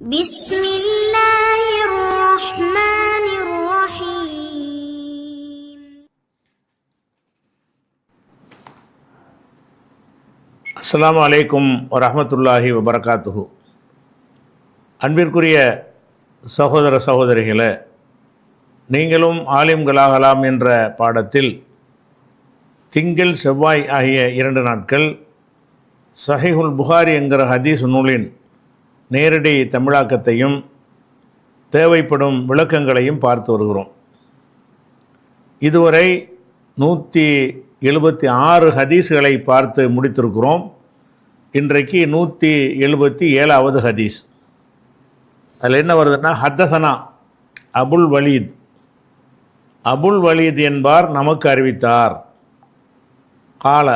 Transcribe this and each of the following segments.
بسم الله الرحمن الرحيم. அஸ்ஸலாமு அலைக்கும் வரஹ்மத்துல்லாஹி வபரகாத்துஹு. அன்பிற்குரிய சகோதர சகோதரிகளே, நீங்களும் ஆலிம்களாகலாம் என்ற பாடத்தில் திங்கள் செவ்வாய் ஆகிய 2 நாட்கள் சஹீஹுல் புகாரி என்கிற ஹதீஸ் நூலின் நேரடி தமிழாக்கத்தையும் தேவைப்படும் விளக்கங்களையும் பார்த்து வருகிறோம். இதுவரை 176 ஹதீஸ்களை பார்த்து முடித்திருக்கிறோம். இன்றைக்கு 177வது ஹதீஸ். அதில் என்ன வருதுன்னா, ஹத்தசனா அபுல் வலீத். அபுல் வலீத் என்பார் நமக்கு அறிவித்தார். கால,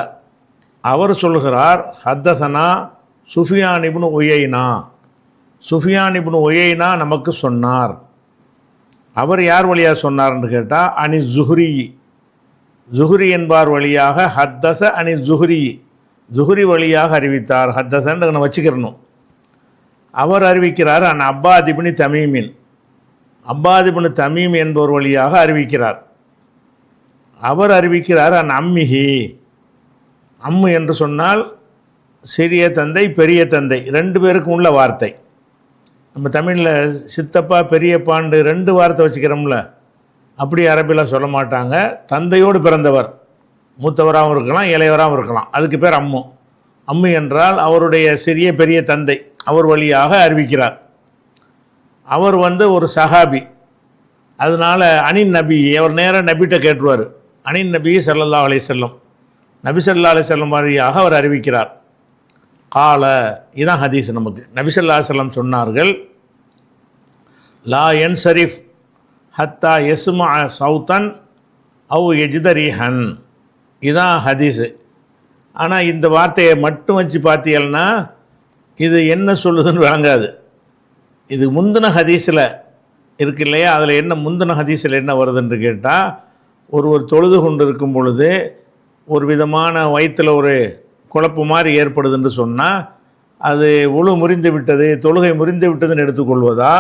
அவர் சொல்கிறார், ஹத்தசனா சுஃபியான் இப்னு உயைனா. சுஃபியான் இப்னு உயைனா நமக்கு சொன்னார். அவர் யார் வழியாக சொன்னார்ன்னு கேட்டால், அனி ஜுஹ்ரி. ஜுஹ்ரி என்பார் வழியாக ஹத்தச அனி ஜுஹ்ரி. ஜுஹ்ரி வழியாக அறிவித்தார். ஹத்தசன்னு நம்ம வச்சுக்கிறணும். அவர் அறிவிக்கிறார் an Abbad Ibn தமீமின். Abbad Ibn Tamim என்பவர் வழியாக அறிவிக்கிறார். அவர் அறிவிக்கிறார் அன் அம்மிஹி. அம்மு என்று சொன்னால் சிறிய தந்தை பெரிய தந்தை 2 பேருக்கும் உள்ள வார்த்தை. நம்ம தமிழில் சித்தப்பா பெரியப்பாண்டு 2 வார்த்தை வச்சுக்கிறோம்ல, அப்படி அரபியில் சொல்ல மாட்டாங்க. தந்தையோடு பிறந்தவர், மூத்தவராகவும் இருக்கலாம் இளையவராகவும் இருக்கலாம், அதுக்கு பேர் அம்மு. அம்மு என்றால் அவருடைய சிறிய பெரிய தந்தை, அவர் வழியாக அறிவிக்கிறார். அவர் ஒரு சஹாபி. அதனால் அனின் நபி, அவர் நேராக நபிகிட்ட கேட்டுருவார். அனின் நபி ஸல்லல்லாஹு அலைஹி வஸல்லம், நபி ஸல்லல்லாஹு அலைஹி வஸல்லம் வழியாக அவர் அறிவிக்கிறார். கால, இதான் ஹதீஸ். நமக்கு நபி ஸல்லல்லாஹு அலைஹி வஸல்லம் சொன்னார்கள், லா யன்சரிஃப் ஹத்தா யஸ்மா சௌத்தன் அவு எஜ்தரிஹன். இதான் ஹதீஸு. ஆனால் இந்த வார்த்தையை மட்டும் வச்சு பார்த்தீங்கன்னா இது என்ன சொல்லுதுன்னு விளங்காது. இது முந்தின ஹதீஸில் இருக்கு இல்லையா, அதில் என்ன முந்தின ஹதீஸில் என்ன வருதுன்னு கேட்டால், ஒருவர் தொழுது கொண்டு இருக்கும் பொழுது ஒரு விதமான வயிற்றில் ஒரு குழப்பு மாதிரி ஏற்படுதுன்னு சொன்னால், அது உழு முறிந்து விட்டது, தொழுகை முறிந்து விட்டதுன்னு எடுத்துக்கொள்வதா,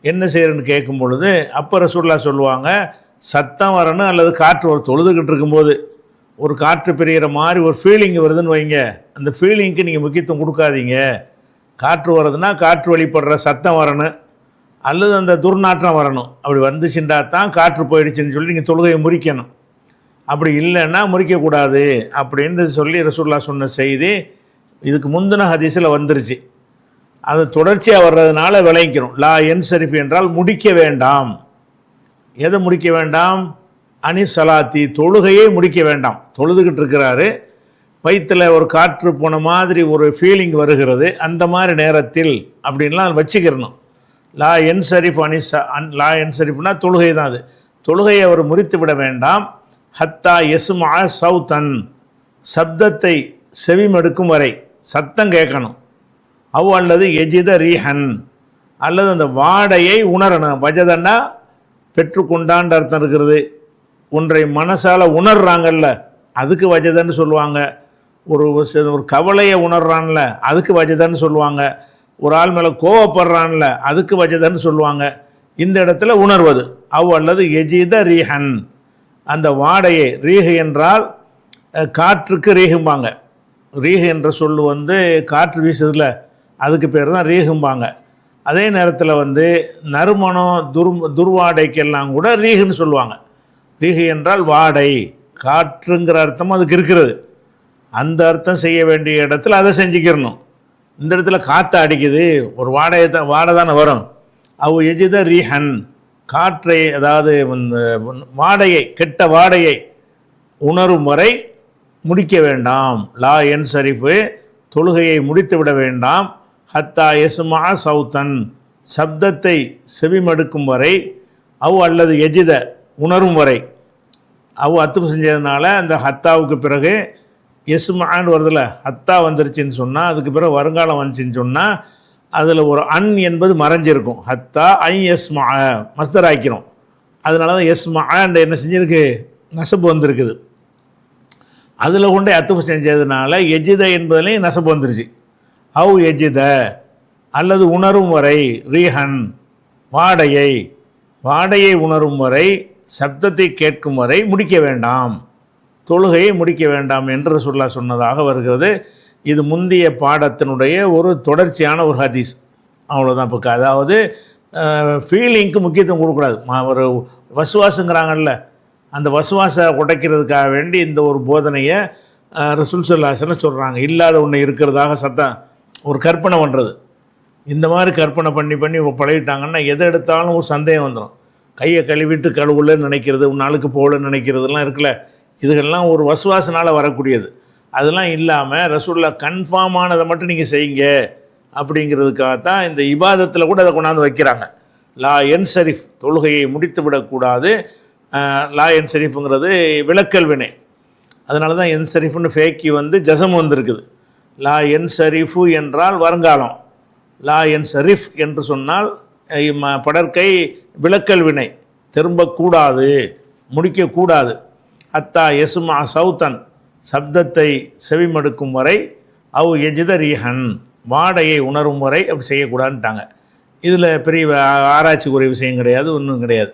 என்ன செய்யறன்னு கேட்கும் பொழுது அப்போ ரசூலுல்லாஹ் சொல்லுவாங்க, சத்தம் வரணும் அல்லது காற்று ஒரு தொழுதுகிட்டு இருக்கும்போது ஒரு காற்று பிரிகிற மாதிரி ஒரு ஃபீலிங் வருதுன்னு வைங்க, அந்த ஃபீலிங்க்கு நீங்கள் முக்கியத்துவம் கொடுக்காதீங்க. காற்று வருதுன்னா காற்று வழிபடுற சத்தம் வரணும் அல்லது அந்த துர்நாற்றம் வரணும். அப்படி வந்துச்சுண்டா தான் காற்று போயிடுச்சுன்னு சொல்லி நீங்கள் தொழுகையை முறிக்கணும். அப்படி இல்லைன்னா முறிக்கக்கூடாது அப்படின்னு சொல்லி ரசூலுல்லாஹ் சொன்ன செய்தி இதுக்கு முந்தின ஹதீஸில் வந்துருச்சு. அது தொடர்ச்சியாக வர்றதுனால விளங்கிக்கிறோம். லா யன்சரிஃப் என்றால் முடிக்க வேண்டாம். எதை முடிக்க வேண்டாம்? அனி சலாத்தி, தொழுகையே முடிக்க வேண்டாம். தொழுதுகிட்டு இருக்கிறாரு, வயிற்றில் ஒரு காற்று போன மாதிரி ஒரு ஃபீலிங் வருகிறது, அந்த மாதிரி நேரத்தில் அப்படின்லாம் வச்சுக்கிறணும். லா யன்சரிஃப் லா யன்சரிஃப்னா தொழுகை தான். அது தொழுகையை அவர் முறித்து விட வேண்டாம். ஹத்தா யஸ்மா சௌத்தன், சப்தத்தை செவிமடுக்கும் வரை, சத்தம் கேட்கணும். அவ் அல்லது எஜித ரீஹன், அல்லது அந்த வாடையை உணரணும். வஜதன்னா பெற்றுக்கொண்டான்ற அர்த்தம் இருக்கிறது. ஒன்றை மனசால் உணர்றாங்கல்ல, அதுக்கு வஜதன்னு சொல்லுவாங்க. ஒரு கவலையை உணர்றான்ல, அதுக்கு வஜதன்னு சொல்லுவாங்க. ஒரு ஆள் மேலே கோவப்படுறான்ல, அதுக்கு வஜதன்னு சொல்லுவாங்க. இந்த இடத்துல உணர்வது. அவ் அல்லது எஜித ரீஹன், அந்த வாடையை. ரீஹு என்றால் காற்றுக்கு ரீகும்பாங்க. ரீஹு என்ற சொல்லு காற்று வீசுதில்ல, அதுக்கு பேர் தான் ரீகும்பாங்க. அதே நேரத்தில் நறுமணம் துர்வாடைக்கெல்லாம் கூட ரீகுன்னு சொல்லுவாங்க. ரீஹு என்றால் வாடை, காற்றுங்கிற அர்த்தம் அதுக்கு இருக்கிறது. அந்த அர்த்தம் செய்ய வேண்டிய இடத்துல அதை செஞ்சுக்கிறணும். இந்த இடத்துல காற்று அடிக்குது, ஒரு வாடை தானே வரும். அவ் எஜித ரீஹன், காற்றை, அதாவது வாடையை, கெட்ட வாடையை உணரும் வரை முடிக்க வேண்டாம். லா யன்சரிஃபு, தொழுகையை முடித்து விட வேண்டாம். ஹத்தா யஸ்மா சௌத்தன், சப்தத்தை செவிமடுக்கும் வரை. அவ் அல்லது எஜித, உணரும் வரை. அவ் அத்துப்பு செஞ்சதுனால அந்த ஹத்தாவுக்கு பிறகு யஸ்மான்னு வருதுல, ஹத்தா வந்துருச்சுன்னு சொன்னால், அதுக்கு பிறகு வருங்காலம் வந்துச்சுன்னு சொன்னால் அதில் ஒரு அன் என்பது மறைஞ்சிருக்கும். ஹத்தா ஐ யஸ்மா மஸ்தர் ஆக்கிறோம். அதனால தான் யஸ்மா என்ன செஞ்சிருக்கு, நசப்பு வந்திருக்குது. அதில் கொண்டே அத்துப்பு செஞ்சதுனால எஜித என்பதுலேயும் நசப்பு வந்துருச்சு. அவு எஜித, அல்லது உணரும் வரை ரீஹன் வாடையை உணரும் வரை, சப்தத்தை கேட்கும் வரை முடிக்க வேண்டாம், தொழுகையை முடிக்க வேண்டாம் என்று ரசூலுல்லாஹ் சொன்னதாக வருகிறது. இது முந்தைய பாடத்தினுடைய ஒரு தொடர்ச்சியான ஒரு ஹதீஸ். அவ்வளோதான். இப்போ அதாவது ஃபீலிங்க்கு முக்கியத்துவம் கொடுக்கக்கூடாது. ஒரு வசுவாசுங்கிறாங்கல்ல, அந்த வசுவாசை உடைக்கிறதுக்காக வேண்டி இந்த ஒரு போதனையை ரசூல் ஸல்லல்லாஹு அலைஹி வஸல்லம் சொல்கிறாங்க. இல்லாத ஒன்று இருக்கிறதாக ஒரு கற்பனை பண்ணுறது. இந்த மாதிரி கற்பனை பண்ணி பழகிட்டாங்கன்னா எதை எடுத்தாலும் ஒரு சந்தேகம் வந்துடும். கையை கழுவிட்டு கழுவுலன்னு நினைக்கிறது, நாளுக்கு போகலன்னு நினைக்கிறதுலாம் இருக்குல்ல, இதுகள்லாம் ஒரு வசுவாசனால் வரக்கூடியது. அதெல்லாம் இல்லாமல் ரசூலுல்லாஹ் கன்ஃபார்ம் ஆனதை மட்டும் நீங்கள் செய்யுங்க அப்படிங்கிறதுக்காகத்தான் இந்த இபாதத்தில் கூட அதை கொண்டாந்து வைக்கிறாங்க. லா என் ஷரீஃப், தொழுகையை முடித்து விடக்கூடாது. லா என் ஷரீஃபுங்கிறது விலக்கல் வினை. அதனால தான் என் ஷரீஃப்னு ஃபேக்கி ஜசம் வந்திருக்குது. லா என் ஷரீஃபு என்றால் வருங்காலம், லா என் ஷரீஃப் என்று சொன்னால் படற்கை விலக்கல் வினை, திரும்பக்கூடாது, முடிக்கக்கூடாது. அத்தா எசுமா சௌத்தன், சப்தத்தை செவிமடுக்கும் வரை, அவ் எஜித ரீஹன், வாடையை உணரும் வரை அப்படி செய்யக்கூடாதுன்ட்டாங்க. இதில் பெரிய ஆராய்ச்சிக்குரிய விஷயம் கிடையாது, ஒன்றும் கிடையாது.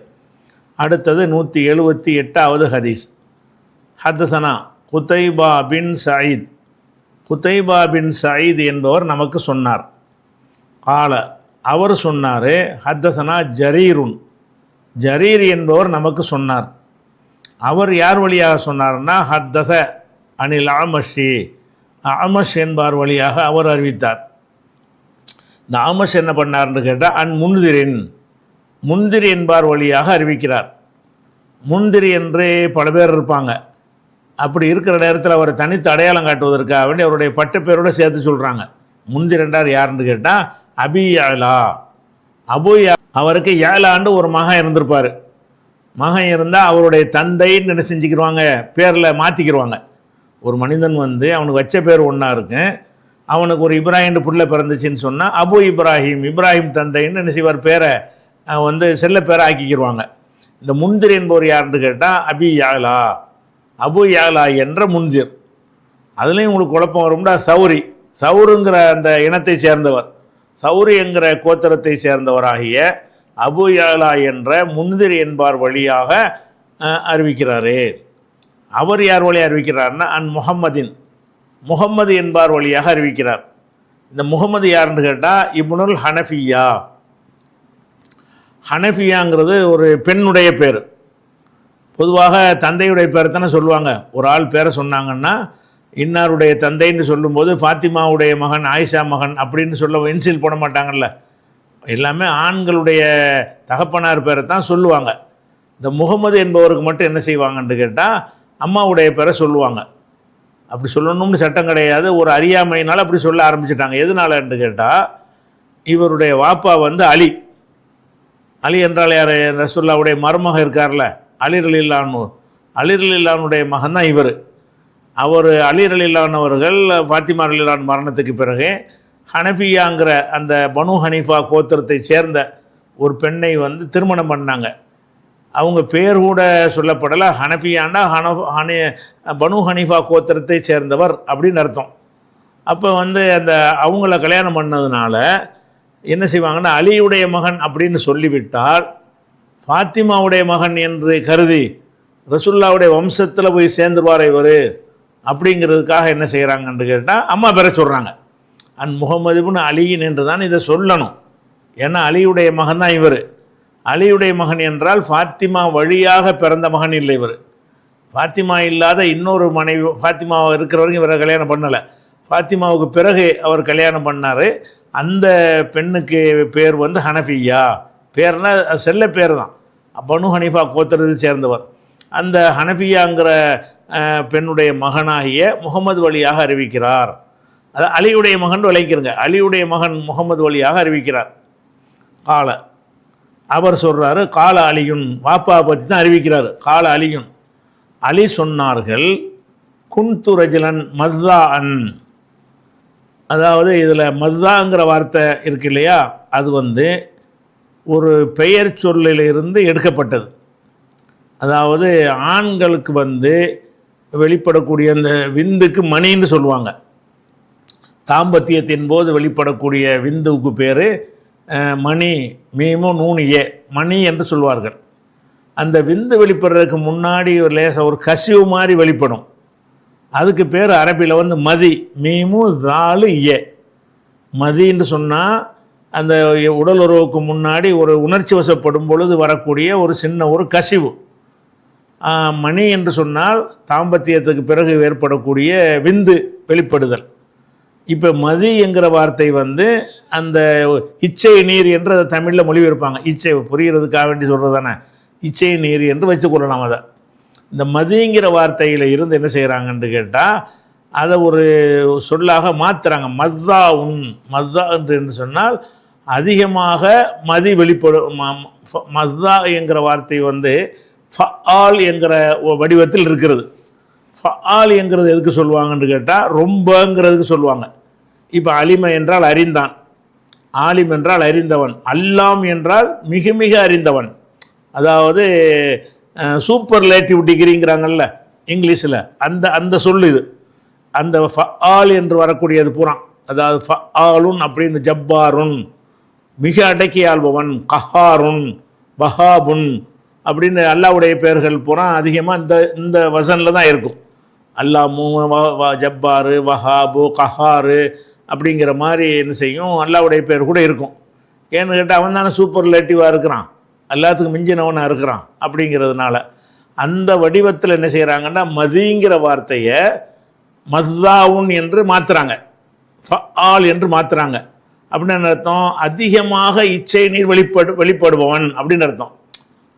அடுத்தது 178வது ஹதீஸ். ஹத்தசனா குதைபா பின் சயீத். குதைபா பின் சயீத் என்பவர் நமக்கு சொன்னார். கால, அவர் சொன்னார். ஹத்தசனா ஜரீருன், ஜரீர் என்பவர் நமக்கு சொன்னார். அவர் யார் வழியாக சொன்னார்னா, ஹத்தச அனில் ஆமஷி, ஆமஷ் என்பார் வழியாக அவர் அறிவித்தார். இந்த ஆமஷ் என்ன பண்ணார்னு கேட்டால், முன்திரின், முந்திரி என்பார் வழியாக அறிவிக்கிறார். முந்திரி என்று பல பேர் இருப்பாங்க. அப்படி இருக்கிற நேரத்தில் அவர் தனித்து அடையாளம் காட்டுவதற்காக வேண்டி அவருடைய பட்ட பேரோடு சேர்த்து சொல்கிறாங்க. முந்திரி என்றார் யாருன்னு கேட்டால் அபி யாலா. அவருக்கு யாலாண்டு ஒரு மகன் இருந்திருப்பார். மகன் இருந்தால் அவருடைய தந்தைன்னு என்ன செஞ்சுக்கிடுவாங்க, பேரில் மாற்றிக்கிடுவாங்க. ஒரு மனிதன் அவனுக்கு வச்ச பேர் ஒன்றா இருக்கும். அவனுக்கு ஒரு இப்ராஹிம் பிள்ளை பிறந்துச்சின்னு சொன்னால் அபு இப்ராஹிம், இப்ராஹிம் தந்தைன்னு என்ன செய்வார், பேரை செல்ல பேரை ஆக்கிக்கிடுவாங்க. இந்த முந்திர் என்பவர் யாருன்னு கேட்டால் அபி யாலா, அபு யாலா என்ற முந்திர். அதுலேயும் உங்களுக்கு குழப்பம் வரும்டா. சவுருங்கிற அந்த இனத்தை சேர்ந்தவர், சவுரி என்கிற கோத்திரத்தை சேர்ந்தவராகிய அபு யாலா என்ற முந்திர் என்பார் வழியாக அறிவிக்கிறாரு. அவர் யார் வழியாக அறிவிக்கிறார்னா முஹம்மதின், முகம்மது என்பார் வழியாக அறிவிக்கிறார். இந்த முகம்மது யாருன்னு கேட்டால் இப்னுல் ஹனஃபியா. ஹனஃபியாங்கிறது ஒரு பெண்ணுடைய பேர். பொதுவாக தந்தையுடைய பேரை தானே சொல்லுவாங்க. ஒரு ஆள் பேரை சொன்னாங்கன்னா இன்னாருடைய தந்தைன்னு சொல்லும்போது ஃபாத்திமாவுடைய மகன், ஆயிஷா மகன் அப்படின்னு சொல்ல இன்சில் போட மாட்டாங்கல்ல. எல்லாமே ஆண்களுடைய தகப்பனார் பேரை தான் சொல்லுவாங்க. இந்த முகம்மது என்பவருக்கு மட்டும் என்ன செய்வாங்கன்னு கேட்டால் அம்மாவுடைய பேரை சொல்லுவாங்க. அப்படி சொல்லணும்னு சட்டம் கிடையாது, ஒரு அறியாமையினால் அப்படி சொல்ல ஆரம்பிச்சிட்டாங்க. எதனாலன்னு கேட்டால் இவருடைய வாப்பா அலி. அலி என்றால் யார், ரசூலுல்லாஹ்வுடைய மருமகன் இருக்கார்ல அலி ரலியல்லாஹு, அலி ரலியல்லாஹுடைய மகன் தான் இவர். அவர் அலி ரலியல்லாஹு அவர்கள் ஃபாத்திமா ரலியல்லாஹு மரணத்துக்கு பிறகு ஹனஃபியாங்கிற அந்த பனு ஹனீஃபா கோத்திரத்தை சேர்ந்த ஒரு பெண்ணை திருமணம் பண்ணாங்க. அவங்க பேர் கூட சொல்லப்படலை. ஹனஃபியாண்டா பனு ஹனீஃபா கோத்திரத்தை சேர்ந்தவர் அப்படின்னு அர்த்தம். அப்போ அந்த அவங்கள கல்யாணம் பண்ணதுனால என்ன செய்வாங்கன்னா, அலியுடைய மகன் அப்படின்னு சொல்லிவிட்டால் ஃபாத்திமாவுடைய மகன் என்று கருதி ரசூலுல்லாஹ்வுடைய வம்சத்தில் போய் சேர்ந்துருவார் இவர் அப்படிங்கிறதுக்காக என்ன செய்கிறாங்கன்னு கேட்டால் அம்மா பேரை சொல்கிறாங்க. முகமது இப்னு அலியின் என்று தான் இதை சொல்லணும். ஏன்னா அலியுடைய மகன் தான் இவர். அலியுடைய மகன் என்றால் ஃபாத்திமா வழியாக பிறந்த மகன் இல்லை இவர். ஃபாத்திமா இல்லாத இன்னொரு மனைவி, ஃபாத்திமா இருக்கிற வரைக்கும் இவரை கல்யாணம் பண்ணலை. ஃபாத்திமாவுக்கு பிறகு அவர் கல்யாணம் பண்ணார். அந்த பெண்ணுக்கு பேர் ஹனஃபியா. பேர்னா செல்ல பேர் தான். பனு ஹனீஃபா கோத்திரத்தை சேர்ந்தவர். அந்த ஹனஃபியாங்கிற பெண்ணுடைய மகனாகிய முகமது வழியாக அறிவிக்கிறார். அது அலியுடைய மகன் விளைக்கிறங்க. அலியுடைய மகன் முகமது வழியாக அறிவிக்கிறார். கால, அவர் சொல்கிறாரு, கால அலியுன், வாப்பா பற்றி தான் அறிவிக்கிறார். கால அலியுன், அலி சொன்னார்கள், குன்து ரஜுலன் மஸ்தா அன். அதாவது இதில் மஸ்தாங்கிற வார்த்தை இருக்கு இல்லையா, அது ஒரு பெயர் சொல்லிலிருந்து எடுக்கப்பட்டது. அதாவது ஆண்களுக்கு வெளிப்படக்கூடிய அந்த விந்துக்கு மணின்னு சொல்லுவாங்க. தாம்பத்தியத்தின் போது வெளிப்படக்கூடிய விந்துவுக்கு பேர் மணி, மீமு நூனு ஏ, மணி என்று சொல்வார்கள். அந்த விந்து வெளிப்படுறதுக்கு முன்னாடி ஒரு லேசாக ஒரு கசிவு மாதிரி வெளிப்படும். அதுக்கு பேர் அரபியில் வந்து மதி, மீமு தாலு ஏ. மதின்னு சொன்னால் அந்த உடல் உறவுக்கு முன்னாடி ஒரு உணர்ச்சி வசப்படும் பொழுது வரக்கூடிய ஒரு சின்ன ஒரு கசிவு. மணி என்று சொன்னால் தாம்பத்தியத்துக்கு பிறகு ஏற்படக்கூடிய விந்து வெளிப்படுதல். இப்போ மதி என்கிற வார்த்தை வந்து அந்த இச்சை நீர் என்று அதை தமிழில் மொழிபெயர்ப்பாங்க. இச்சை புரிகிறதுக்காக வேண்டி சொல்கிறது தானே, இச்சை நீர் என்று வச்சுக்கொள்ளலாம். அதை இந்த மதிங்கிற வார்த்தையில் இருந்து என்ன செய்கிறாங்கன்னு கேட்டால் அதை ஒரு சொல்லாக மாற்றுறாங்க. மத்தா உன், மத்தா என்று சொன்னால் அதிகமாக மதி வெளிப்படும். மத்தா என்கிற வார்த்தை வந்து ஃபஆல் என்கிற வடிவத்தில் இருக்கிறது. ஃபஆல் என்கிறது எதுக்கு சொல்லுவாங்கன்னு கேட்டால் ரொம்பங்கிறதுக்கு சொல்லுவாங்க. இப்போ அலிம என்றால் அறிந்தான், ஆலிம் என்றால் அறிந்தவன், அல்லாம் என்றால் மிக மிக அறிந்தவன். அதாவது சூப்பர்லேட்டிவ் டிகிரிங்கிறாங்கல்ல இங்கிலீஷில், அந்த சொல்லு இது. அந்த ஃபஆல் என்று வரக்கூடியது பூரா, அதாவது ஃபஆலுன் அப்படின்னு ஜப்பாருன் மிக அடக்கி ஆள்பவன், கஹாருன், வஹாபுன் அப்படின்னு அல்லாவுடைய பெயர்கள் பூரா அதிகமாக இந்த வசனில் தான் இருக்கும். அல்லாமு, ஜப்பாரு, வஹாபு, கஹாரு அப்படிங்கிற மாதிரி என்ன செய்யும், அல்லாவுடைய பேர் கூட இருக்கும். ஏன்னு கேட்டால் அவன் தானே சூப்பர்லேட்டிவாக இருக்கிறான், எல்லாத்துக்கும் மிஞ்சினவனாக இருக்கிறான். அப்படிங்கிறதுனால அந்த வடிவத்தில் என்ன செய்கிறாங்கன்னா மதிங்கிற வார்த்தையை மத்தாவுன் என்று மாற்றுறாங்க, ஃபஆல் என்று மாற்றுறாங்க. அப்படின்னு அர்த்தம் அதிகமாக இச்சை நீர் வெளிப்படுபவன் அப்படின்னு அர்த்தம்.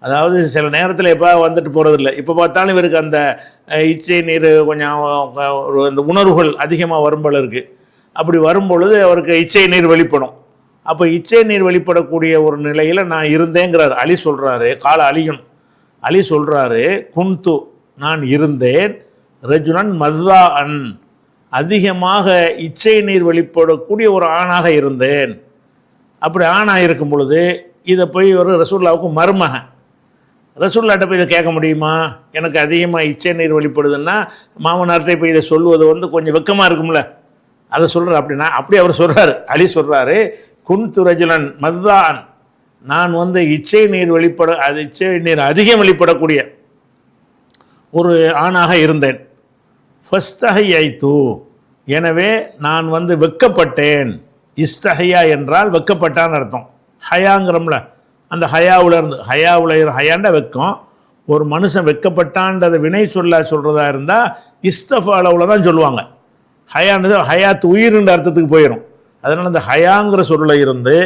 அதாவது சில நேரத்தில் எப்போ வந்துட்டு போகிறதில்ல, இப்போ பார்த்தாலும் இவருக்கு அந்த இச்சை நீர் கொஞ்சம் அந்த உணர்வுகள் அதிகமாக வரும்போல இருக்குது. அப்படி வரும்பொழுது அவருக்கு இச்சை நீர் வெளிப்படும். அப்போ இச்சை நீர் வெளிப்படக்கூடிய ஒரு நிலையில் நான் இருந்தேங்கிறார் அலி சொல்கிறாரு. கால அலியுன், அலி சொல்கிறாரு குன்து நான் இருந்தேன், ரஜுனன் மத்தா அன் அதிகமாக இச்சை நீர் வெளிப்படக்கூடிய ஒரு ஆணாக இருந்தேன். அப்படி ஆணாக இருக்கும் பொழுது இதை போய் ஒரு ரசூல்லாவுக்கு மருமகன், ரசூல்லாட்ட போய் இதை கேட்க முடியுமா? எனக்கு அதிகமாக இச்சை நீர் வெளிப்படுதுன்னா மாமனார்கிட்ட போய் இதை சொல்லுவது வந்து கொஞ்சம் வெக்கமாக இருக்கும்ல, அதை சொல்கிறார். அப்படின்னா அப்படி அவர் சொல்கிறார், அலி சொல்கிறாரு குன்து ரஜுலன் மத்தான், நான் வந்து இச்சை நீர் இச்சை நீர் அதிகம் வெளிப்படக்கூடிய ஒரு ஆணாக இருந்தேன். ஃபஸ்தஹையைத்து, எனவே நான் வந்து வெக்கப்பட்டேன். இஸ்தஹையா என்றால் வெக்கப்பட்டான்னு அர்த்தம். ஹயாங்கிறோம்ல, அந்த ஹயாவில் ஹயாண்ட வெக்கம். ஒரு மனுஷன் வெக்கப்பட்டான்றதை வினை சொல்கிறதா இருந்தால் இஸ்தஃபாவில் தான் சொல்லுவாங்க. ஹயானது ஹயாத்து உயிர்ன்ற அர்த்தத்துக்கு போயிடும். அதனால் அந்த ஹயாங்கிற சொல்ல இருந்து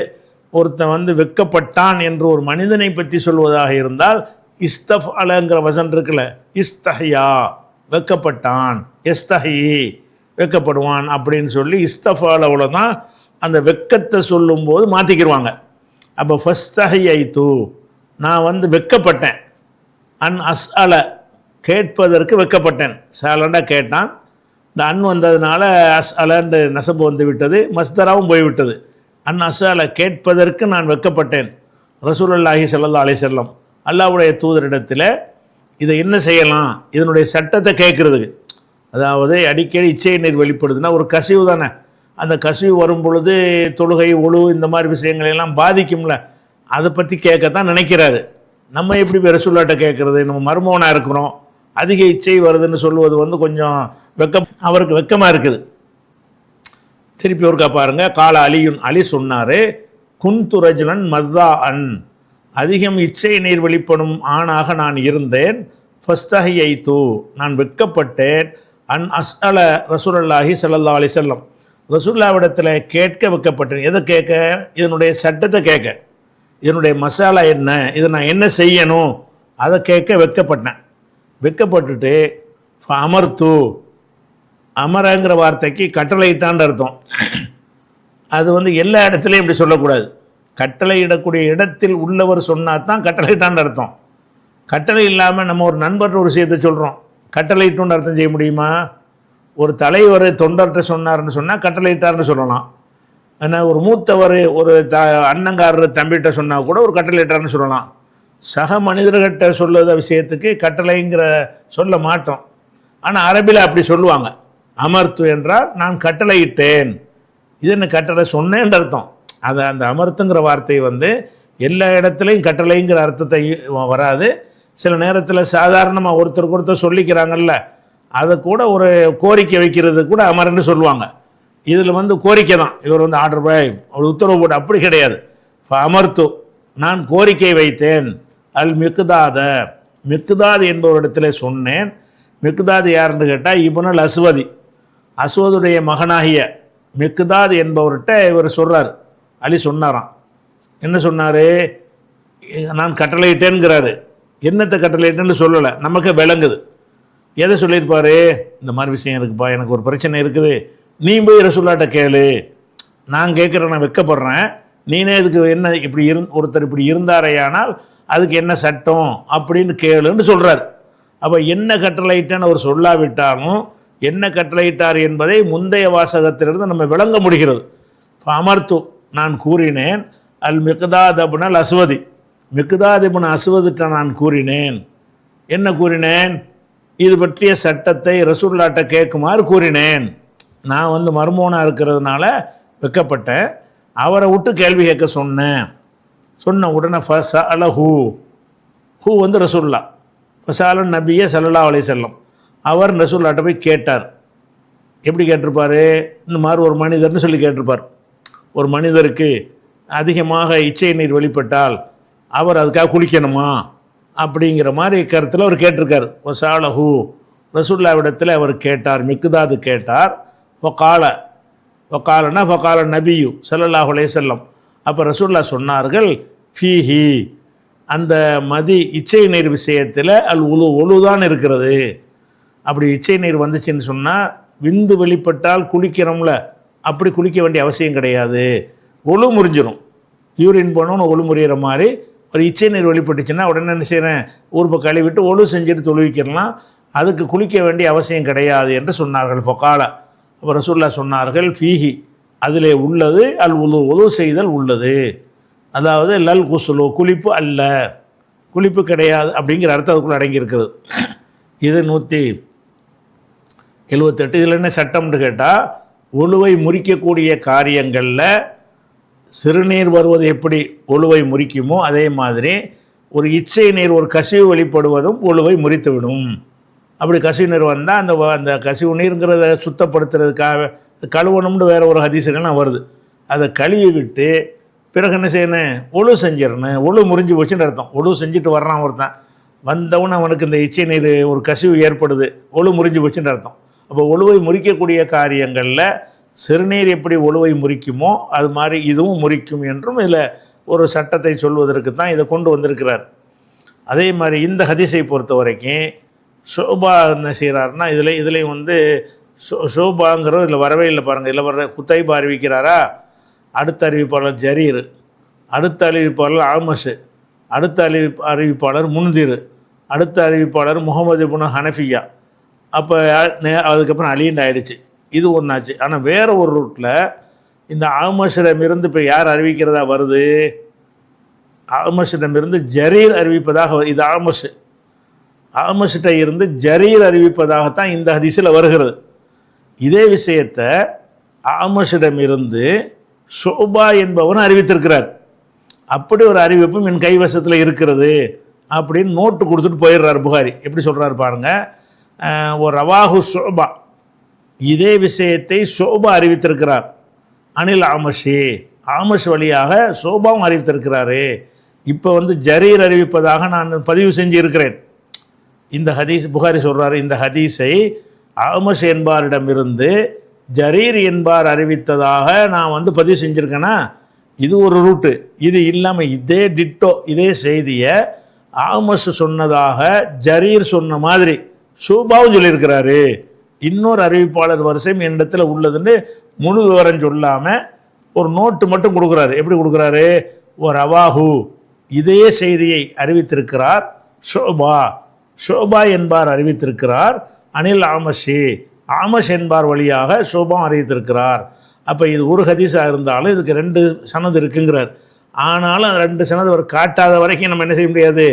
ஒருத்தன் வந்து வெக்கப்பட்டான் என்று ஒரு மனிதனை பற்றி சொல்வதாக இருந்தால் இஸ்தஃபாலங்கிற வசன் இருக்குல்ல, இஸ்தஹியா வெக்கப்பட்டான், எஸ்தஹி வெக்கப்படுவான் அப்படின்னு சொல்லி இஸ்தஃபாலவில் தான் அந்த வெக்கத்தை சொல்லும்போது மாற்றிக்கிடுவாங்க. அப்போ ஃபஸ்தஹையைத்து நான் வந்து வெக்கப்பட்டேன், அன் அஸ்அல கேட்பதற்கு வெக்கப்பட்டேன். சாலண்டாக கேட்டான், இந்த அன் வந்ததுனால அஸ்அலன்னு நசபு வந்து விட்டது, மஸ்தராவும் போய்விட்டது. அன் அஸ்அல கேட்பதற்கு நான் வெக்கப்பட்டேன். ரசூலுல்லாஹி ஸல்லல்லாஹு அலைஹி வஸல்லம் அல்லாஹ்வுடைய தூதரிடத்தில் இதை என்ன செய்யலாம், இதனுடைய சட்டத்தை கேட்குறதுக்கு. அதாவது அடிக்கடி இச்சை நீர் வெளிப்படுதுன்னா ஒரு கசிவு தானே, அந்த கசிவு வரும் பொழுது தொழுகை ஒழு இந்த மாதிரி விஷயங்களெல்லாம் பாதிக்கும்ல, அதை பற்றி கேட்கத்தான் நினைக்கிறாரு. நம்ம எப்படி ரசூலுல்லாஹ்ட்ட கேட்குறது, நம்ம மர்மோனாக இருக்கிறோம், அதிக இச்சை வருதுன்னு சொல்லுவது வந்து கொஞ்சம் அவருக்கு வெக்கமாக இருக்குது. திருப்பி ஒருக்கா பாருங்க. கால அலியுன், அலி சொன்னார் குன்து ரஜுலன் மத்தா அன் அதிகம் இச்சை நீர் வெளிப்படும் ஆணாக நான் இருந்தேன். ஃபஸ்தஹையைத்து நான் வெக்கப்பட்டேன். அன் அஸ்அல ரசூலுல்லாஹி ஸல்லல்லாஹு அலைஹி வஸல்லம் ரசூலுல்லாஹ்விடத்தில் கேட்க வெக்கப்பட்டேன். எதை கேட்க? இதனுடைய சட்டத்தை கேட்க, இதனுடைய மசாலா என்ன, இதை நான் என்ன செய்யணும் அதை கேட்க வெக்கப்பட்டேன். வெக்கப்பட்டுட்டு அமர்த்து, அமரங்கிற வார்த்தைக்கு கட்டளையிட்டான்னு அர்த்தம். அது வந்து எல்லா இடத்துலையும் இப்படி சொல்லக்கூடாது. கட்டளையிடக்கூடிய இடத்தில் உள்ளவர் சொன்னால் தான் கட்டளையிட்டான்னு அர்த்தம். கட்டளை இல்லாமல் நம்ம ஒரு நண்பர் ஒரு விஷயத்தை சொல்கிறோம், கட்டளையிட்டுன்னு அர்த்தம் செய்ய முடியுமா? ஒரு தலைவர் தொண்டர்கிட்ட சொன்னார்னு சொன்னால் கட்டளையிட்டார்னு சொல்லலாம். ஆனால் ஒரு மூத்தவர் ஒரு அண்ணங்காரர் தம்பிகிட்ட சொன்னால் கூட ஒரு கட்டளையிட்டார்னு சொல்லலாம். சக மனிதர்கிட்ட சொல்லுற விஷயத்துக்கு கட்டளைங்கிற சொல்ல மாட்டோம். ஆனால் அரபியில் அப்படி சொல்லுவாங்க. அமர்த்து என்றால் நான் கட்டளையிட்டேன், இது என்ன கட்டளை சொன்னேன்ற அர்த்தம். அதை அந்த அமர்த்துங்கிற வார்த்தை வந்து எல்லா இடத்துலையும் கட்டளைங்கிற அர்த்தத்தை வராது. சில நேரத்தில் சாதாரணமாக ஒருத்தருக்கு ஒருத்தர் சொல்லிக்கிறாங்கல்ல, அதை கூட ஒரு கோரிக்கை வைக்கிறது கூட அமர்ன்னு சொல்லுவாங்க. இதில் வந்து கோரிக்கை தான், இவர் வந்து ஆர்டர் போய் ஒரு உத்தரவு போட்டு, அப்படி கிடையாது. அமர்த்து, நான் கோரிக்கை வைத்தேன். அல் மிக்தாத, மிக்தாத் என்பவரிடத்துல சொன்னேன். மிக்தாத் யாருன்னு கேட்டால் இப்னுல் அஸ்வதி, அஸ்வதுடைய மகனாகிய மிக்தாத் என்பவர்கிட்ட இவர் சொல்கிறார். அலி சொன்னாராம். என்ன சொன்னார்? நான் கட்டளையிட்டேன்கிறாரு. என்னத்தை கட்டளையிட்டேன்னு சொல்லலை, நமக்கு விளங்குது. எதை சொல்லியிருப்பார்? இந்த மாதிரி விஷயம் இருக்குப்பா, எனக்கு ஒரு பிரச்சனை இருக்குது, நீ போய் ரசூலுல்லாஹ்ட்ட கேளு, நான் கேட்குறேன், நான் வெட்கப்படுறேன், நீனே இதுக்கு என்ன இப்படி ஒருத்தர் இப்படி இருந்தாரையானால் அதுக்கு என்ன சட்டம் அப்படின்னு கேளுன்னு சொல்கிறார். அப்போ என்ன கட்டளையிட்டேன்னு அவர் சொல்லாவிட்டாலும் என்ன கட்டளையிட்டார் என்பதை முந்தைய வாசகத்திலிருந்து நம்ம விளங்க முடிகிறது. அமர்த்து, நான் கூறினேன். அல் மிக்தாத் இப்னுல் அஸ்வதி, மிக்தாத் இப்னு அஸ்வதிட்ட நான் கூறினேன். என்ன கூறினேன்? இது பற்றிய சட்டத்தை ரசூலுல்லாஹ்ட்ட கேட்குமாறு கூறினேன். நான் வந்து மர்மூனாக இருக்கிறதுனால வெக்கப்பட்டேன், அவரை விட்டு கேள்வி கேட்க சொன்னேன். சொன்ன உடனே ஃபஸஅலஹு, ஹூ வந்து ரசூலுல்லாஹ், ஃபஸஅலன் நபிய ஸல்லல்லாஹு அலைஹி வஸல்லம், அவர் ரசூலுல்லாஹ்ட்ட போய் கேட்டார். எப்படி கேட்டிருப்பார்? இந்த மாதிரி ஒரு மனிதர்னு சொல்லி கேட்டிருப்பார். ஒரு மனிதருக்கு அதிகமாக இச்சை நீர் வெளிப்பட்டால் அவர் அதுக்காக குளிக்கணுமா அப்படிங்கிற மாதிரி கருத்தில் அவர் கேட்டிருக்கார். ஃபஸஅலஹு, ரசூலுல்லாஹ்விடத்தில் அவர் கேட்டார், மிக்தாது கேட்டார். ஃபகாலனா ஃபகால நபியு ஸல்லல்லாஹு அலைஹி வஸல்லம், அப்போ ரசூலுல்லாஹ் சொன்னார்கள், ஃபீஹி, அந்த மதி இச்சை நீர் விஷயத்தில் அல் ஒழு தான் இருக்கிறது. அப்படி இச்சை நீர் வந்துச்சுன்னு சொன்னால் விந்து வெளிப்பட்டால் குளிக்கிறோம்ல, அப்படி குளிக்க வேண்டிய அவசியம் கிடையாது, ஒழு முறிஞ்சிடும். யூரின் போனோன்னு ஒழு முறிகிற மாதிரி ஒரு இச்சை நீர் வெளிப்பட்டுச்சுன்னா உடனே என்ன செய்கிறேன், ஊர்பை கழுவிட்டு ஒழு செஞ்சுட்டு தொழுவிக்கிறலாம், அதுக்கு குளிக்க வேண்டிய அவசியம் கிடையாது என்று சொன்னார்கள். ஃபகால, அப்போ ரசூலுல்லாஹ் சொன்னார்கள், ஃபீஹி, அதிலே உள்ளது அல் ஒழு செய்தல் உள்ளது, அதாவது லல் குஸ்லு, குளிப்பு அல்ல, குளிப்பு கிடையாது அப்படிங்கிற அர்த்தம் அதுக்குள்ளே அடங்கியிருக்கிறது. இது 178. இதில் என்ன சட்டம்னு கேட்டால், ஒழுவை முறிக்கக்கூடிய காரியங்களில் சிறுநீர் வருவது எப்படி ஒழுவை முறிக்குமோ அதே மாதிரி ஒரு இச்சை நீர், ஒரு கசிவு வெளிப்படுவதும் ஒழுவை முறித்துவிடும். அப்படி கசிவு நீர் வந்தால் அந்த கசிவு நீருங்கிறத சுத்தப்படுத்துறதுக்காக கழுவணும்னு வேறு ஒரு ஹதீஸுகள்லாம் வருது. அதை கழுவி விட்டு பிறகு என்ன செய்யணும், ஒழு செஞ்சிடணும். ஒழு முறிஞ்சு போச்சுன்னு அர்த்தம். ஒழு செஞ்சுட்டு வர்றான் ஒருத்தன், வந்தவன் அவனுக்கு இந்த இச்சை நீர் ஒரு கசிவு ஏற்படுது, ஒழு முறிஞ்சு போச்சுன்னு அர்த்தம். அப்போ ஒழுவை முறிக்கக்கூடிய காரியங்களில் சிறுநீர் எப்படி ஒழுவை முறிக்குமோ அது மாதிரி இதுவும் முறிக்கும் என்றும் இதில் ஒரு சட்டத்தை சொல்வதற்கு தான் இதை கொண்டு வந்திருக்கிறார். அதே மாதிரி இந்த ஹதீஸை பொறுத்த வரைக்கும் ஷோபா என்ன செய்கிறாருன்னா, இதுலேயும் வந்து ஷோபாங்கிறோம் இதில் வரவே இல்லை பாருங்கள். இதில் வர குத்தைபா அறிவிக்கிறாரா, அடுத்த அறிவிப்பாளர் ஜரீர், அடுத்த அறிவிப்பாளர் ஆமஷு, அடுத்த அறிவிப்பாளர் முன்திர், அடுத்த அறிவிப்பாளர் முகமது இப்னு ஹனஃபியா. அப்போ அதுக்கப்புறம் அலின்னு ஆயிடுச்சு. இது ஒன்றாச்சு. ஆனால் வேறு ஒரு ரூட்டில் இந்த ஆமஷிடமிருந்து இப்போ யார் அறிவிக்கிறதா வருது, ஆமஷிடமிருந்து ஜரீர் அறிவிப்பதாக, இது ஆமஷிட்ட இருந்து ஜரீர் அறிவிப்பதாகத்தான் இந்த ஹதீஸில் வருகிறது. இதே விஷயத்தை ஆமஷிடமிருந்து ஷோபா என்பவரும் அறிவித்திருக்கிறார். அப்படி ஒரு அறிவிப்பும் என் கைவசத்தில் இருக்கிறது அப்படின்னு நோட்டு கொடுத்துட்டு போயிடுறார் புகாரி. எப்படி சொல்கிறார் பாருங்கள், ஒரு ரவாஹு ஷோபா, இதே விஷயத்தை ஷோபா அறிவித்திருக்கிறார். அனில் ஆமஷி, ஆமஷ் வழியாக ஷோபாவும் அறிவித்திருக்கிறாரு. இப்போ வந்து ஜரீர் அறிவிப்பதாக நான் பதிவு செஞ்சு இருக்கிறேன். இந்த ஹதீஸ் புகாரி சொல்கிறார், இந்த ஹதீஸை ஆமஷ் என்பாரிடமிருந்து ஜரீர் என்பார் அறிவித்ததாக நான் வந்து பதிவு செஞ்சுருக்கேன்னா இது ஒரு ரூட்டு. இது இல்லாமல் இதே டிட்டோ இதே செய்தியை ஆமஷ் சொன்னதாக ஜரீர் சொன்ன மாதிரி ஷோபாவும் சொல்லியிருக்கிறாரு. இன்னொரு அறிவிப்பாளர் வரிசையும் என்னிடத்தில் உள்ளதுன்னு முழு விவரம் சொல்லாமல் ஒரு நோட்டு மட்டும் கொடுக்குறாரு. எப்படி கொடுக்குறாரு, ஒரு ரவாஹு, இதே செய்தியை அறிவித்திருக்கிறார் ஷோபா, ஷோபா என்பார் அறிவித்திருக்கிறார். அனில் ஆமஷி, ஆமஷ் என்பார் வழியாக ஷோபாவும் அறிவித்திருக்கிறார். அப்போ இது ஒரு ஹதீஸாக இருந்தாலும் இதுக்கு 2 சனது இருக்குங்கிறார். ஆனாலும் அந்த 2 சனது அவர் காட்டாத வரைக்கும் நம்ம என்ன செய்ய முடியாது,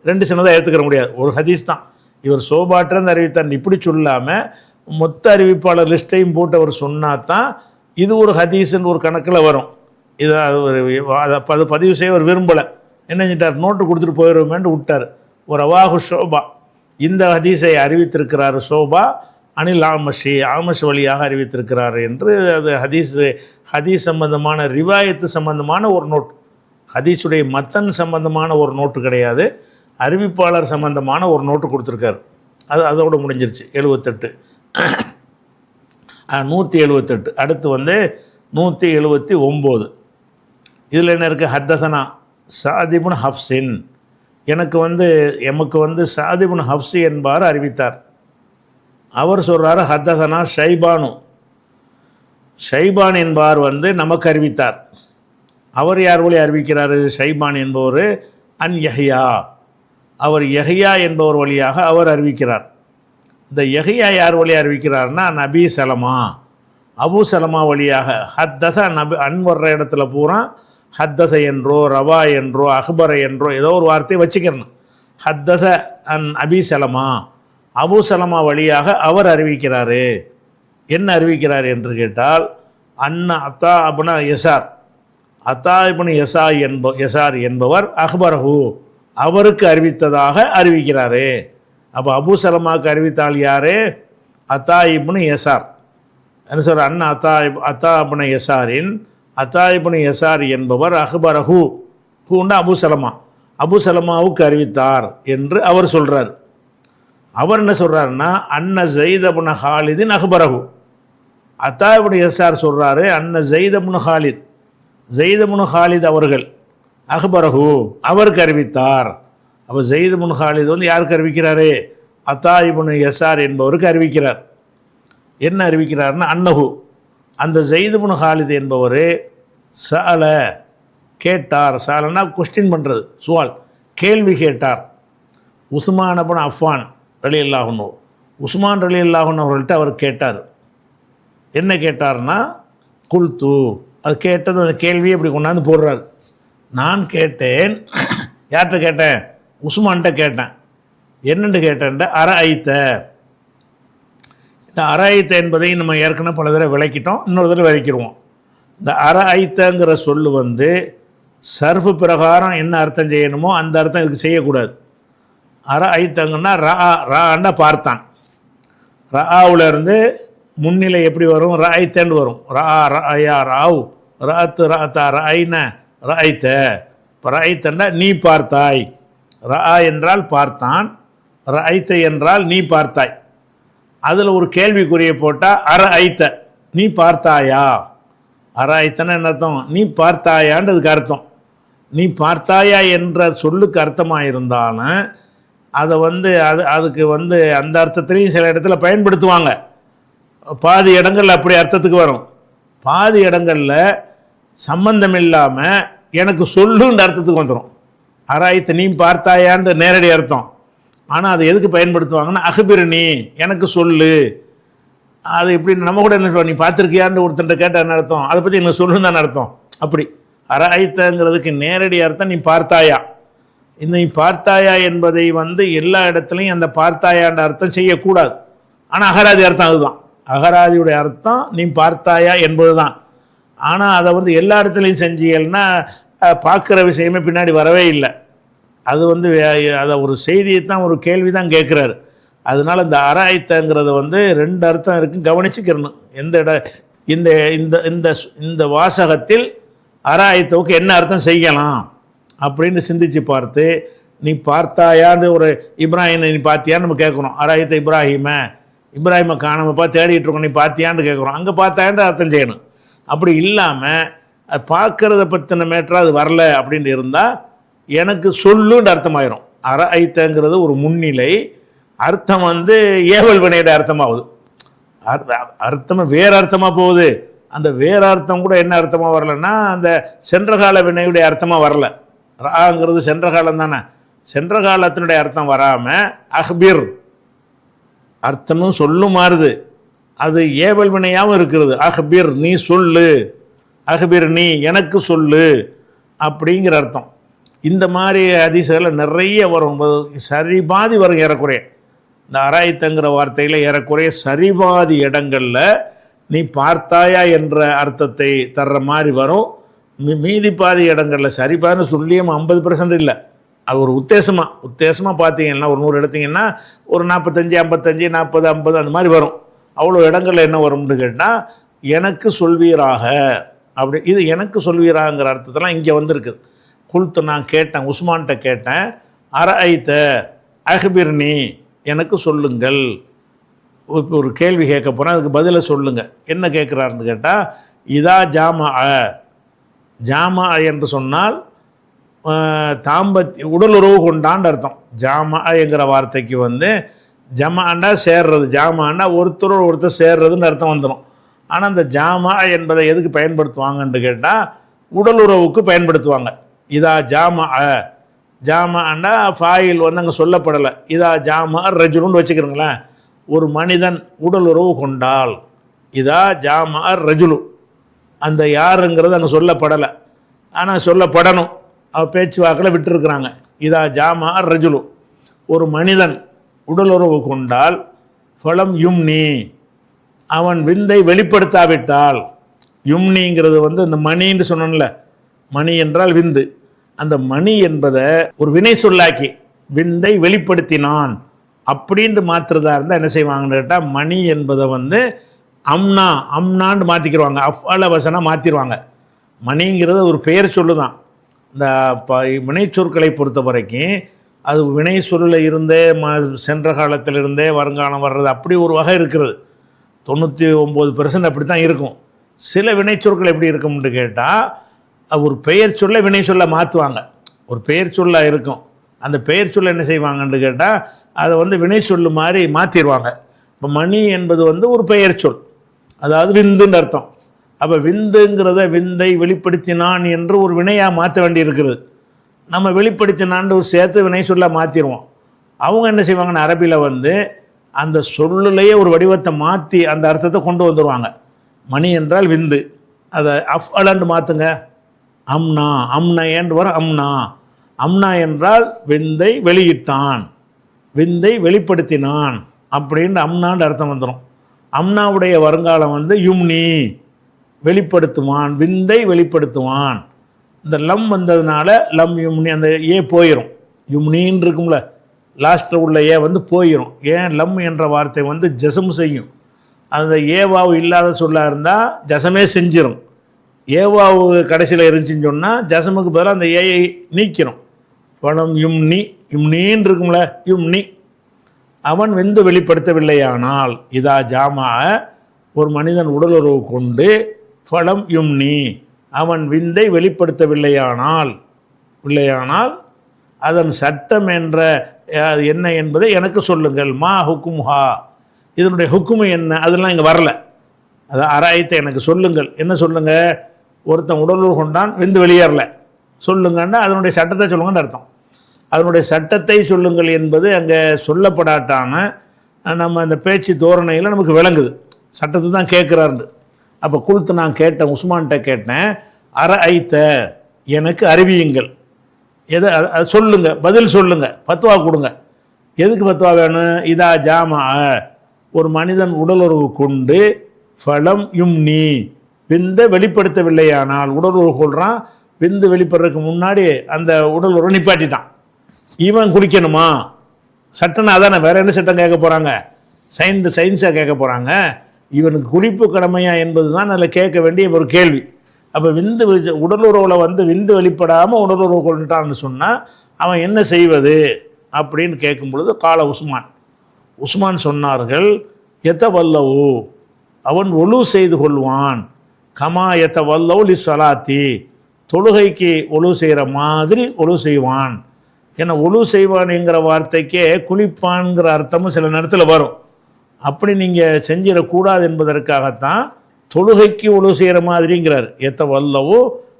2 சனதாக ஏற்றுக்கிற முடியாது. ஒரு ஹதீஸ் தான் இவர் ஷோபாட்டிருந்து அறிவித்தார். இப்படி சொல்லாமல் மொத்த அறிவிப்பாளர் லிஸ்ட்டையும் போட்டு அவர் சொன்னால் தான் இது ஒரு ஹதீஸ்ன்னு ஒரு கணக்கில் வரும். இது அது பதிவு செய்ய அவர் விரும்பலை. என்ன செஞ்சிட்டார், நோட்டு கொடுத்துட்டு போயிடுவோமேன்னு விட்டார். ஒரு அவாஹு ஷோபா இந்த ஹதீஸை அறிவித்திருக்கிறார். ஷோபா அனில் ஆமஷ் வழியாக அறிவித்திருக்கிறார் என்று அது ஹதீஸ் சம்பந்தமான ரிவாயத்து சம்பந்தமான ஒரு நோட். ஹதீஸுடைய மத்தன் சம்பந்தமான ஒரு நோட்டு கிடையாது, அறிவிப்பாளர் சம்பந்தமான ஒரு நோட்டு கொடுத்துருக்காரு. அதோடு முடிஞ்சிருச்சு. 78 178. அடுத்து 179. இதில் என்ன இருக்குது, ஹத்தசனா சாதிபுன் ஹப்ஸின். எமக்கு சாதிபுன் ஹப்ஸி என்பார் அறிவித்தார். அவர் சொல்கிறார் ஹத்தசனா ஷைபான் என்பார் நமக்கு அறிவித்தார். அவர் யார் வழி அறிவிக்கிறார்? ஷைபான் என்பவர் அன் யஹ்யா, அவர் யஹ்யா என்பவர் வழியாக அவர் அறிவிக்கிறார். இந்த யஹ்யா யார் வழி அறிவிக்கிறார்னா நபி சலமா, அபு சலமா வழியாக. ஹத்தச அன் வர்ற இடத்துல பூரா ஹத்தச என்றோ ரவா என்றோ அக்பர என்றோ ஏதோ ஒரு வார்த்தையை வச்சுக்கிறணும். ஹத்தச அன் அபி சலமா, அபு சலமா வழியாக அவர் அறிவிக்கிறாரு. என்ன அறிவிக்கிறார் என்று கேட்டால், அத்தா அப்னா யசார், அத்தா இப்னு யசார் என்பவர் அக்பரஹு, அவருக்கு அறிவித்ததாக அறிவிக்கிறாரு. அப்போ அபு சலமாவுக்கு அறிவித்தால் யார்? அத்தா இப்னு யசார். என்ன சொல்ற, அத்தா இப்னு யசாரின், அத்தா இப்னு யசார் என்பவர் அக்பரஹு, ஹூண்டா அபு சலமாவுக்கு அறிவித்தார் என்று அவர் சொல்கிறார். அவர் என்ன சொல்கிறாருன்னா அன்ன ஸைத் இப்னு ஹாலிதின் அக்பரஹு. அத்தா இப்னு யசார் சொல்கிறாரு அன்ன ஸைத் இப்னு ஹாலித் அவர்கள் அக்பரஹு, அவருக்கு அறிவித்தார். அப்போ ஸைத் இப்னு ஹாலித் யாருக்கு அறிவிக்கிறாரு? அத்தா இப்னு யசார் என்பவருக்கு அறிவிக்கிறார். என்ன அறிவிக்கிறார்னா அன்னஹு, அந்த ஸைத் இப்னு ஹாலித் என்பவர் சஅல கேட்டார். சஅலனா கொஸ்டின் பண்ணுறது, சுவால் கேள்வி கேட்டார். உஸ்மான் இப்னு அஃபான் ரலியல்லாஹு அன்ஹு, உஸ்மான் ரலியல்லாஹு அன்ஹு அவர்கள்ட்ட அவர் கேட்டார். என்ன கேட்டார்னா குல்து, அது கேட்டது அந்த கேள்வியை இப்படி கொண்டாந்து போடுறார். நான் கேட்டேன். யார்கிட்ட கேட்டேன்? உஸ்மான்கிட்ட கேட்டேன். என்னென்று கேட்டேன்ட்ட ஐத்த. இந்த ஐத்த என்பதை நம்ம ஏற்கனவே பல தடவை விளக்கிட்டோம், இன்னொரு தடவை விளக்கிடுவோம். இந்த ஐத்தங்கிற சொல்லு சர்ஃபு பிரகாரம் என்ன அர்த்தம் செய்யணுமோ அந்த அர்த்தம் இதுக்கு செய்யக்கூடாது. ஐத்தங்கன்னா ரான்னா பார்த்தான். ராவுலேருந்து முன்னிலை எப்படி வரும்? ஐத்தன்னு வரும். ராவ் ராத்தா ஐன ஐத்த. ஐத்தன்னா நீ பார்த்தாய். என்றால் பார்த்தான், ஐத்த என்றால் நீ பார்த்தாய். அதில் ஒரு கேள்விக்குறியை போட்டால் ஐத்த, நீ பார்த்தாயா. ஐத்தன்னா என்ன அர்த்தம்? நீ பார்த்தாயான்றதுக்கு அர்த்தம். நீ பார்த்தாயா என்ற சொல்லுக்கு அர்த்தமாக இருந்தாலும் அதை அதுக்கு அந்த அர்த்தத்திலையும் சில இடத்துல பயன்படுத்துவாங்க. பாதி இடங்களில் அப்படி அர்த்தத்துக்கு வரும். பாதி இடங்களில் சம்பந்தம் இல்லாமல் எனக்கு சொல்லுன்ற அர்த்தத்துக்கு வந்துடும். ஐத்த நீ பார்த்தாயான்ற நேரடி அர்த்தம். ஆனால் அதை எதுக்கு பயன்படுத்துவாங்கன்னா அஹ்பிர்னி, எனக்கு சொல்லு. அது எப்படி நம்ம கூட என்ன சொல்லுவோம், நீ பார்த்துருக்கியான்னு ஒருத்தன்ட்ட கேட்ட என்ன அர்த்தம்? அதை பற்றி எனக்கு சொல்லுன்னு தானே அர்த்தம். அப்படி ஐத்தங்கிறதுக்கு நேரடி அர்த்தம் நீ பார்த்தாயா. இந்த நீ பார்த்தாயா என்பதை எல்லா இடத்துலையும் அந்த பார்த்தாயான்ற அர்த்தம் செய்யக்கூடாது. ஆனால் அகராதி அர்த்தம் அதுதான். அகராதியுடைய அர்த்தம் நீ பார்த்தாயா என்பது தான். ஆனால் அதை எல்லா இடத்துலையும் செஞ்சீங்கன்னா பார்க்குற விஷயமே பின்னாடி வரவே இல்லை. அது அதை ஒரு செய்தியை தான், ஒரு கேள்வி தான் கேட்குறாரு. அதனால் இந்த ஐத்தங்கிறத 2 அர்த்தம் இருக்குது, கவனிச்சுக்கிறணும். இந்த இந்த இந்த இந்த வாசகத்தில் ஐத்தவுக்கு என்ன அர்த்தம் செய்யலாம் அப்படின்னு சிந்திச்சு பார்த்து, நீ பார்த்தாயான்னு ஒரு இப்ராஹிமை நீ பார்த்தியான்னு நம்ம கேட்குறோம். ஐத்த இப்ராஹிமை காணாமப்பா தேடிட்டு இருக்கோம், நீ பார்த்தியான்னு கேட்குறோம். அங்கே பார்த்தாயான்னு அர்த்தம் செய்யணும். அப்படி இல்லாமல் பார்க்கறத பற்றின மேட்டராக அது வரல அப்படின்னு இருந்தால் எனக்கு சொல்லுன்னு அர்த்தமாயிரும். ஐத்தங்கிறது ஒரு முன்னிலை அர்த்தம், ஏவல் வினையோட அர்த்தமாகுது. அர்த்தம் வேறு அர்த்தமாக போகுது. அந்த வேறு அர்த்தம் கூட என்ன அர்த்தமாக வரலன்னா அந்த சென்றகால வினையுடைய அர்த்தமாக வரல. ராங்கிறது சென்ற காலம் தானே. சென்ற காலத்தினுடைய அர்த்தம் வராமல் அஹ்பிர் அர்த்தமும் சொல்லும் மாறுது. அது ஏவல் வினையாகவும் இருக்கிறது. அஹ்பிர் நீ சொல்லு, அஹ்பிர் நீ எனக்கு சொல்லு அப்படிங்கிற அர்த்தம். இந்த மாதிரி ஹதீஸ்களை நிறைய வரும். சரிபாதி வரும் ஏறக்குறைய. இந்த ஐத்தங்கிற வார்த்தையில் ஏறக்குறைய சரிபாதி இடங்களில் நீ பார்த்தாயா என்ற அர்த்தத்தை தர்ற மாதிரி வரும். மீதி பாதி இடங்களில் சரிபார்னு சொல்லியும் 50% இல்லை. அது ஒரு உத்தேசமாக பார்த்தீங்கன்னா ஒரு 100 எடுத்தீங்கன்னா ஒரு 45, 55, 40, 50 அந்த மாதிரி வரும். அவ்வளோ இடங்களில் என்ன வரும்னு கேட்டால் எனக்கு சொல்வீராக அப்படி. இது எனக்கு சொல்வீராங்கிற அர்த்தத்தெல்லாம் இங்கே வந்திருக்குது. குல்த்து நான் கேட்டேன், உஸ்மான்கிட்ட கேட்டேன், அரைத்த அஹ்பிர்னி எனக்கு சொல்லுங்கள். ஒரு கேள்வி கேட்க போனால் அதுக்கு பதிலை சொல்லுங்கள். என்ன கேட்குறாருன்னு கேட்டால் இதா ஜாமா என்று சொன்னால் உடலுறவு கொண்டான்னு அர்த்தம். என்கிற வார்த்தைக்கு வந்து ஜமாண்டா சேர்றது, ஜாமாண்டா ஒருத்தர் சேர்றதுன்னு அர்த்தம் வந்துடும். ஆனால் அந்த ஜாமா என்பதை எதுக்கு பயன்படுத்துவாங்கன்னு கேட்டால் உடலுறவுக்கு பயன்படுத்துவாங்க. இதா ஜாமாண்டா ஃபாயில் வந்து அங்கே சொல்லப்படலை. இதா ஜாமா ரஜுலுன்னு வச்சுக்கிறீங்களேன், ஒரு மனிதன் உடலுறவு கொண்டால் இதா ஜாமா ரஜுலு, அந்த யாருங்கிறது அங்கே சொல்லப்படலை. ஆனால் சொல்லப்படணும், பேச்சுவாக்கில் விட்டுருக்குறாங்க. இதா ஜாமா ரஜுலு, ஒரு மனிதன் உடலுறவு கொண்டால் ஃபலம் யும்னி, அவன் விந்தை வெளிப்படுத்தாவிட்டால். யும்னிங்கிறது வந்து இந்த மணின்னு சொன்னோம்ல, மணி என்றால் விந்து. அந்த மணி என்பதை ஒரு வினை சொல்லாக்கி விந்தை வெளிப்படுத்தினான் அப்படின்ட்டு மாற்றுறதா இருந்தால் என்ன செய்வாங்கன்னு கேட்டால் மணி என்பதை வந்து அம்னான்னு மாற்றிக்கிடுவாங்க, அஃஅல வசனாக மாற்றிடுவாங்க. மணிங்கிறது ஒரு பெயர் சொல்லு தான். இந்த வினைச்சொற்களை பொறுத்த வரைக்கும் அது வினை சொல்லில் இருந்தே சென்ற காலத்திலிருந்தே வருங்காலம் வர்றது அப்படி ஒரு வகை இருக்கிறது. 99% அப்படி தான் இருக்கும். சில வினைச்சொற்கள் எப்படி இருக்கும்னு கேட்டால் ஒரு பெயர் சொல்ல வினை சொல்ல மாற்றுவாங்க. ஒரு பெயர் சொல்ல இருக்கும், அந்த பெயர் சொல்ல என்ன செய்வாங்கன்னு கேட்டால் அதை வந்து வினை சொல்லு மாதிரி மாற்றிடுவாங்க. இப்போ மணி என்பது வந்து ஒரு பெயர் சொல், அதாவது விந்துன்னு அர்த்தம். அப்போ விந்துங்கிறத விந்தை வெளிப்படுத்தினான் என்று ஒரு வினையாக மாற்ற வேண்டி இருக்கிறது. நம்ம வெளிப்படுத்தினான்னு ஒரு சேர்த்து வினை சொல்ல மாற்றிடுவோம். அவங்க என்ன செய்வாங்கன்னு அரபியில் வந்து அந்த சொல்லுலேயே ஒரு வடிவத்தை மாற்றி அந்த அர்த்தத்தை கொண்டு வந்துடுவாங்க. மணி என்றால் விந்து, அதை அஃஅலன்னு மாற்றுங்க, அம்னா என்று வர அம்னா என்றால் விந்தை வெளியிட்டான், விந்தை வெளிப்படுத்தினான் அப்படின்னு அம்னான்னு அர்த்தம் வந்துடும். அம்னாவுடைய வருங்காலம் வந்து யும்னி, வெளிப்படுத்துவான், விந்தை வெளிப்படுத்துவான். இந்த லம் வந்ததுனால லம் யும்னி, அந்த ஏ போயிடும். யும்னின்னு இருக்கும்ல, லாஸ்ட்டில் உள்ள ஏ வந்து போயிடும். ஏன் லம் என்ற வார்த்தை வந்து ஜசம் செய்யும். அந்த ஏவாவு இல்லாத சொல்லாக இருந்தால் ஜசமே செஞ்சிடும். ஏவாவு கடைசியில் இருந்துச்சுன்னு சொன்னால் ஜசமுக்கு பதிலாக அந்த ஏயை நீக்கிறோம். பணம் யும்னின்னு இருக்கும்ல, யும்னி. அவன் விந்து வெளிப்படுத்தவில்லையானால் இதா ஜாமா, ஒரு மனிதன் உடலுறவு கொண்டு ஃபலம் யும்னி, அவன் விந்தை வெளிப்படுத்தவில்லையானால் அதன் சட்டம் என்ற என்ன என்பதை எனக்கு சொல்லுங்கள். மா ஹுக்கும்ஹா, இதனுடைய ஹுக்குமு என்ன, அதெல்லாம் இங்கே வரல. அதான் அராயத்தை எனக்கு சொல்லுங்கள். என்ன சொல்லுங்கள்? ஒருத்தன் உடலுறவு கொண்டான், விந்து வெளியேறல, சொல்லுங்கன்னா அதனுடைய சட்டத்தை சொல்லுங்கன்னு அர்த்தம். அதனுடைய சட்டத்தை சொல்லுங்கள் என்பது அங்கே சொல்லப்படாட்டான நம்ம அந்த பேச்சு தோரணையில் நமக்கு விளங்குது. சட்டத்தை தான் கேட்குறாரு. அப்போ குல்த்து நான் கேட்டேன், உஸ்மான்கிட்ட கேட்டேன், அரைத்த எனக்கு அறிவியுங்கள், எதை அது சொல்லுங்கள், பதில் சொல்லுங்கள், பத்துவா கொடுங்க. எதுக்கு பத்துவா வேணும்? இதா ஜாமா, ஒரு மனிதன் உடலுறவு கொண்டு ஃபலம் யும்னி, விந்தை வெளிப்படுத்தவில்லையானால். உடலுறவு கொள்கிறான், விந்து வெளிப்படுறதுக்கு முன்னாடி அந்த உடலுறவு நிப்பாட்டிட்டான். இவன் குடிக்கணுமா? சட்டம்னா அதானே, வேறு என்ன சட்டம் கேட்க போகிறாங்க? சயின்ஸாக கேட்க போகிறாங்க. இவனுக்கு குடிப்பு கடமையா என்பது தான் அதில் கேட்க வேண்டிய ஒரு கேள்வி. அப்போ விந்து உடலுறவில் வந்து விந்து வெளிப்படாமல் உடலுறவு கொண்டுட்டான்னு சொன்னால் அவன் என்ன செய்வது அப்படின்னு கேட்கும் பொழுது கால உஸ்மான் சொன்னார்கள், எத்தவல்லவு, அவன் ஒழு செய்து கொள்வான், கமா எத்தவல்லவு லி சலாத்தி, தொழுகைக்கு ஒழு செய்கிற மாதிரி ஒழு செய்வான். ஏன்னா ஒழு செய்வான்ங்கிற வார்த்தைக்கே குளிப்பான்கிற அர்த்தமும் சில நேரத்தில் வரும். அப்படி நீங்கள் செஞ்சிடக்கூடாது என்பதற்காகத்தான் தொழுகைக்கு ஒழு செய்கிற மாதிரிங்கிறார். எத்தவல்லவோ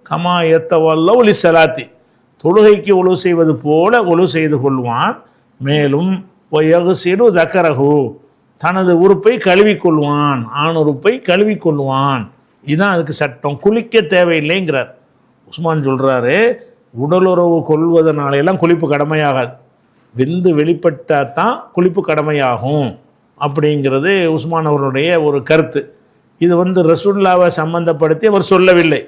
கமா எத்தவல்லவு லி சலாத்தி, தொழுகைக்கு ஒழு செய்வது போல ஒழு செய்து கொள்வான். மேலும் ஒயகுசிடு தக்கரகு, தனது உறுப்பை கழுவிக்கொள்வான், ஆண் உறுப்பை கழுவிக்கொள்வான். இதுதான் அதுக்கு சட்டம், குளிக்க தேவையில்லைங்கிறார். உஸ்மான் சொல்கிறாரு, உடலுறவு கொள்வதனாலெல்லாம் குளிப்பு கடமையாகாது, விந்து வெளிப்பட்டால் தான் குளிப்பு கடமையாகும் அப்படிங்கிறது உஸ்மான் அவருடைய ஒரு கருத்து. இது ரசூலுல்லாவை சம்பந்தப்படுத்தி அவர் சொல்லவில்லை,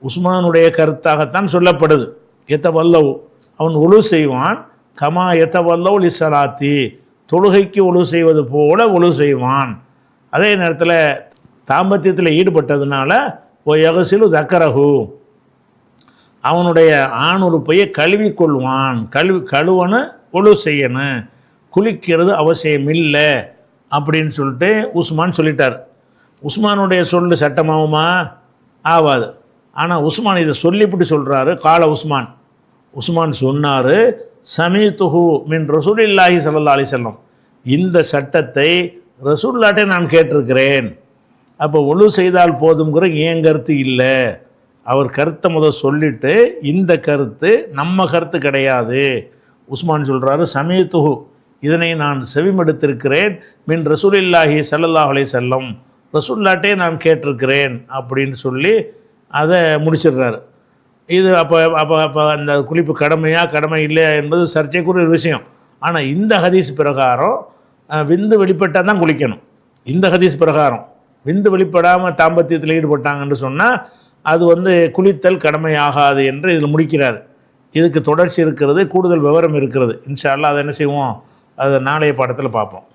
உஸ்மானுடைய கருத்தாகத்தான் சொல்லப்படுது. எத்தவல்லவு, அவன் ஒழு செய்வான், கமா எத்தவல்லவு லிஸ்ஸலாத்தி, தொழுகைக்கு ஒழு செய்வது போல ஒழு செய்வான். அதே நேரத்தில் தாம்பத்தியத்தில் ஈடுபட்டதுனால ஓ யகசிலு தக்கரகு, அவனுடைய ஆணுறுப்பையை கழுவிக்கொள்வான், கழுவனு ஒழு செய்யணும், குளிக்கிறது அவசியம் இல்லை அப்படின்னு சொல்லிட்டு உஸ்மான் சொல்லிட்டார். உஸ்மானுடைய சொல்லு சட்டமாகுமா? ஆகாது. ஆனால் உஸ்மான் இதை சொல்லிவிட்டு சொல்கிறாரு. கால உஸ்மான் சொன்னார், சமீதுஹு மின் ரசூலில்லாஹி ஸல்லல்லாஹு அலைஹி வஸல்லம், இந்த சட்டத்தை ரசூலுல்லாஹ்ட்டே நான் கேட்டிருக்கிறேன். அப்போ ஒழு செய்தால் போதுங்கிற ஏன் கருத்து இல்லை, அவர் கருத்தை சொல்லிவிட்டு இந்த கருத்து நம்ம கருத்து கிடையாது. உஸ்மான் சொல்கிறாரு, சமீதுஹு, இதனை நான் செவிமடுத்திருக்கிறேன், மின் ரசூலில்லாஹி ஸல்லல்லாஹு அலைஹி வஸல்லம், ரசூலுல்லாஹ்ட்டே நான் கேட்டிருக்கிறேன் அப்படின்னு சொல்லி அதை முடிச்சிடுறாரு. இது அப்போ அந்த குளிப்பு கடமை இல்லையா என்பது சர்ச்சைக்குரிய ஒரு விஷயம். ஆனால் இந்த ஹதீஸ் பிரகாரம் விந்து வெளிப்பட்டால் தான் குளிக்கணும். இந்த ஹதீஸ் பிரகாரம் விந்து வெளிப்படாமல் தாம்பத்தியத்தில் ஈடுபட்டாங்கன்னு சொன்னால் அது குளித்தல் கடமையாகாது என்று இதில் முடிக்கிறார். இதுக்கு தொடர்ச்சி இருக்கிறது, கூடுதல் விவரம் இருக்கிறது. இன்ஷா அல்லாஹ் அதை என்ன செய்வோம், அதை நாளைய பாடத்தில் பார்ப்போம்.